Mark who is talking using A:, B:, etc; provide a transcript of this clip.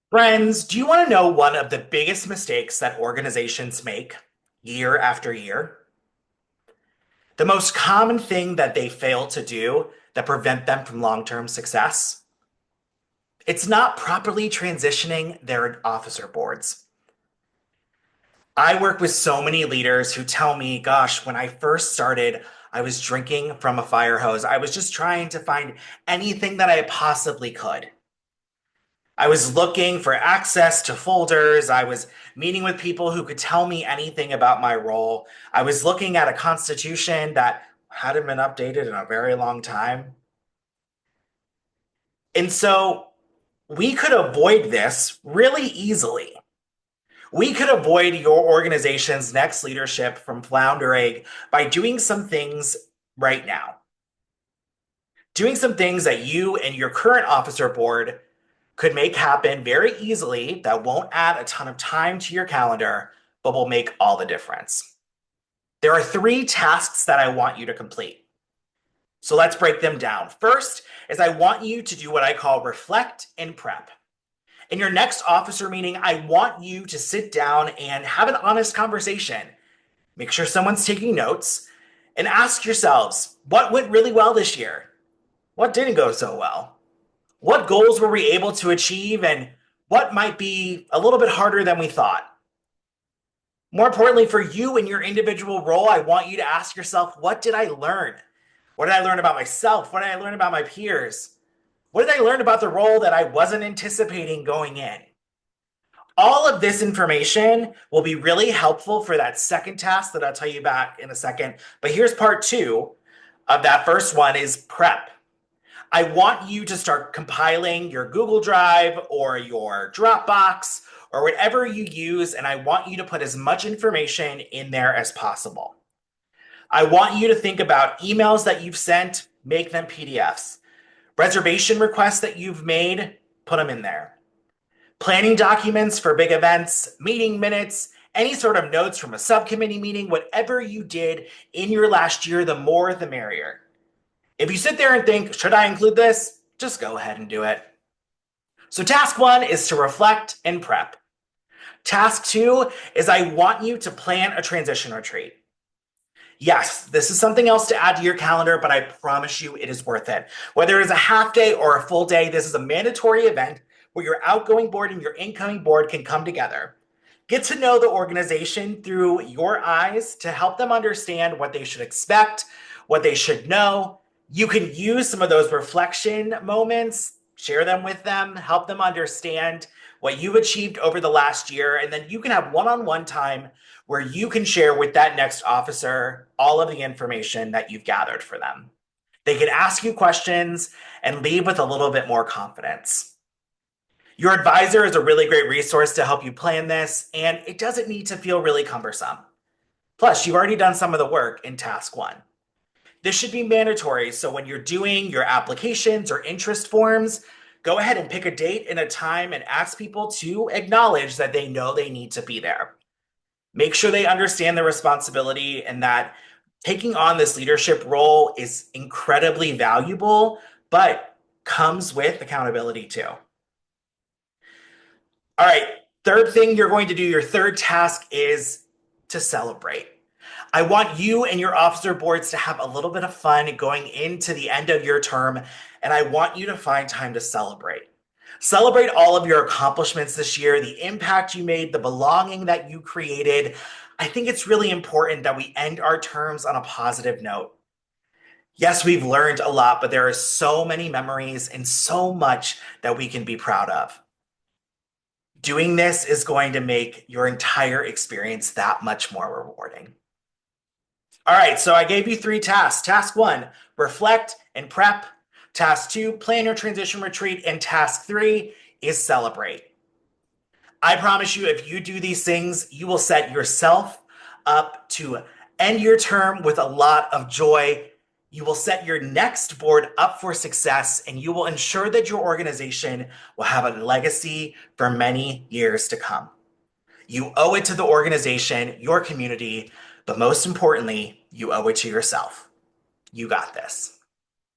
A: Friends, do you want to know one of the biggest mistakes that organizations make year after year? The most common thing that they fail to do that prevent them from long-term success? It's not properly transitioning their officer boards. I work with so many leaders who tell me, gosh, when I first started, I was drinking from a fire hose. I was just trying to find anything that I possibly could. I was looking for access to folders. I was meeting with people who could tell me anything about my role. I was looking at a constitution that hadn't been updated in a very long time. And so we could avoid this really easily. We could avoid your organization's next leadership from floundering by doing some things right now. Doing some things that you and your current officer board could make happen very easily that won't add a ton of time to your calendar, but will make all the difference. There are three tasks that I want you to complete. So let's break them down. First is I want you to do what I call reflect and prep. In your next officer meeting, I want you to sit down and have an honest conversation. Make sure someone's taking notes and ask yourselves, what went really well this year? What didn't go so well? What goals were we able to achieve and what might be a little bit harder than we thought? More importantly, for you in your individual role, I want you to ask yourself, what did I learn? What did I learn about myself? What did I learn about my peers? What did I learn about the role that I wasn't anticipating going in? All of this information will be really helpful for that second task that I'll tell you about in a second. But here's part two of that first one is prep. I want you to start compiling your Google Drive or your Dropbox or whatever you use, and I want you to put as much information in there as possible. I want you to think about emails that you've sent, make them PDFs. Reservation requests that you've made, put them in there. Planning documents for big events, meeting minutes, any sort of notes from a subcommittee meeting, whatever you did in your last year, the more the merrier. If you sit there and think, should I include this? Just go ahead and do it. So task one is to reflect and prep. Task two is I want you to plan a transition retreat. Yes, this is something else to add to your calendar, but I promise you it is worth it. Whether it's a half day or a full day, this is a mandatory event where your outgoing board and your incoming board can come together. Get to know the organization through your eyes to help them understand what they should expect, what they should know. You can use some of those reflection moments, share them with them, help them understand what you've achieved over the last year, and then you can have one-on-one time where you can share with that next officer all of the information that you've gathered for them. They can ask you questions and leave with a little bit more confidence. Your advisor is a really great resource to help you plan this, and it doesn't need to feel really cumbersome. Plus, you've already done some of the work in task one. This should be mandatory, so when you're doing your applications or interest forms, go ahead and pick a date and a time and ask people to acknowledge that they know they need to be there. Make sure they understand the responsibility and that taking on this leadership role is incredibly valuable, but comes with accountability too. All right, third thing you're going to do, your third task is to celebrate. I want you and your officer boards to have a little bit of fun going into the end of your term, and I want you to find time to celebrate. Celebrate all of your accomplishments this year, the impact you made, the belonging that you created. I think it's really important that we end our terms on a positive note. Yes, we've learned a lot, but there are so many memories and so much that we can be proud of. Doing this is going to make your entire experience that much more rewarding. All right, so I gave you three tasks. Task one, reflect and prep. Task two, plan your transition retreat. And task three is celebrate. I promise you, if you do these things, you will set yourself up to end your term with a lot of joy. You will set your next board up for success, and you will ensure that your organization will have a legacy for many years to come. You owe it to the organization, your community, but most importantly, you owe it to yourself. You got this.